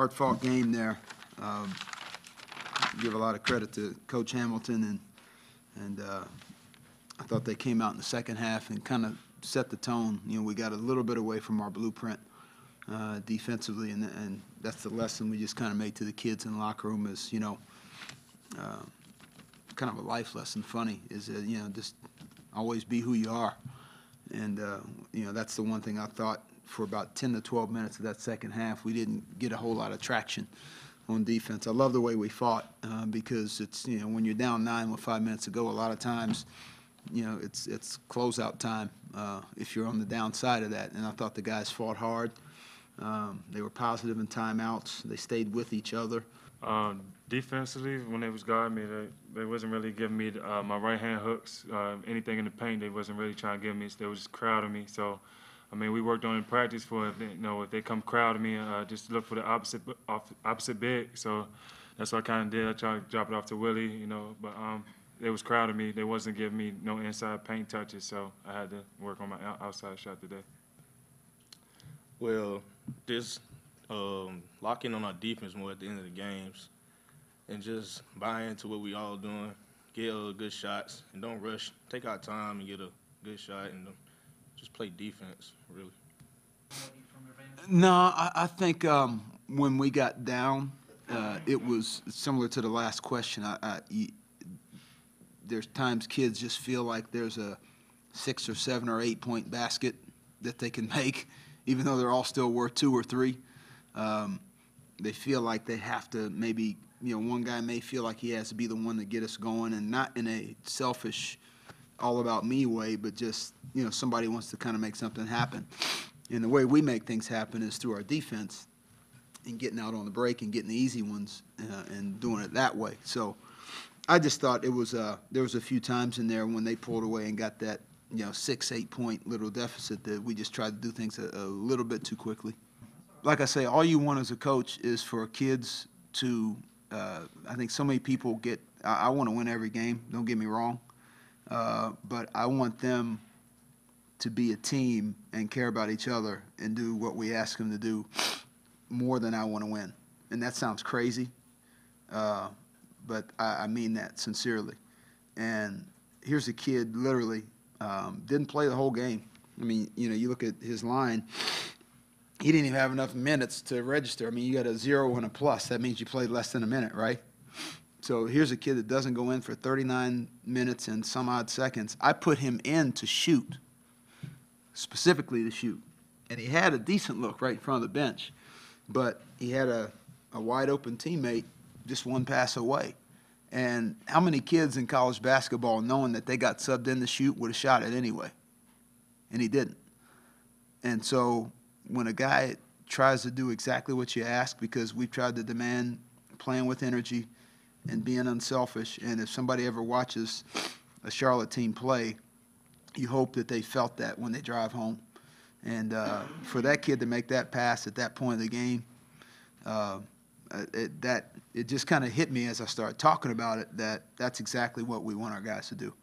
hard-fought game there. Give a lot of credit to Coach Hamilton, and I thought they came out in the second half and kind of set the tone. You know, we got a little bit away from our blueprint defensively, and that's the lesson we just kind of made to the kids in the locker room is, you know, kind of a life lesson, funny, is that, you know, just always be who you are. And, you know, that's the one thing I thought for about 10 to 12 minutes of that second half. We didn't get a whole lot of traction on defense. I love the way we fought because it's, you know, when you're down 9 with 5 minutes to go, a lot of times, you know, it's closeout time if you're on the downside of that. And I thought the guys fought hard. They were positive in timeouts. They stayed with each other. Defensively, when they was guarding me, they wasn't really giving me my right-hand hooks. Anything in the paint, they wasn't really trying to give me. They was just crowding me. So, I mean, we worked on in practice for if they, you know, if they come crowding me, just look for the opposite big. So that's what I kind of did. I tried to drop it off to Willie, you know, but they was crowding me. They wasn't giving me no inside paint touches. So I had to work on my outside shot today. Well, just lock in on our defense more at the end of the games and just buy into what we all doing, get good shots, and don't rush. Take our time and get a good shot and just play defense, really. No, I think when we got down, it was similar to the last question. There's times kids just feel like there's a 6 or 7 or 8 point basket that they can make, even though they're all still worth 2 or 3. They feel like they have to maybe, you know, one guy may feel like he has to be the one to get us going, and not in a selfish, all about me way, but just, you know, somebody wants to kind of make something happen. And the way we make things happen is through our defense and getting out on the break and getting the easy ones and doing it that way. So I just thought it was there was a few times in there when they pulled away and got that, you know, 6, 8 point little deficit that we just tried to do things a little bit too quickly. Like I say, all you want as a coach is for kids to, I think so many people get, I want to win every game, don't get me wrong, but I want them to be a team and care about each other and do what we ask them to do more than I want to win. And that sounds crazy, but I mean that sincerely. And here's a kid literally didn't play the whole game. I mean, you know, you look at his line, he didn't even have enough minutes to register. I mean, you got a 0 and a plus. That means you played less than a minute, right? So here's a kid that doesn't go in for 39 minutes and some odd seconds. I put him in to shoot, specifically to shoot. And he had a decent look right in front of the bench. But he had a wide-open teammate just one pass away. And how many kids in college basketball, knowing that they got subbed in to shoot, would have shot it anyway? And he didn't. And so when a guy tries to do exactly what you ask, because we've tried to demand playing with energy and being unselfish, and if somebody ever watches a Charlotte team play, you hope that they felt that when they drive home. And for that kid to make that pass at that point of the game, it just kind of hit me as I started talking about it that that's exactly what we want our guys to do.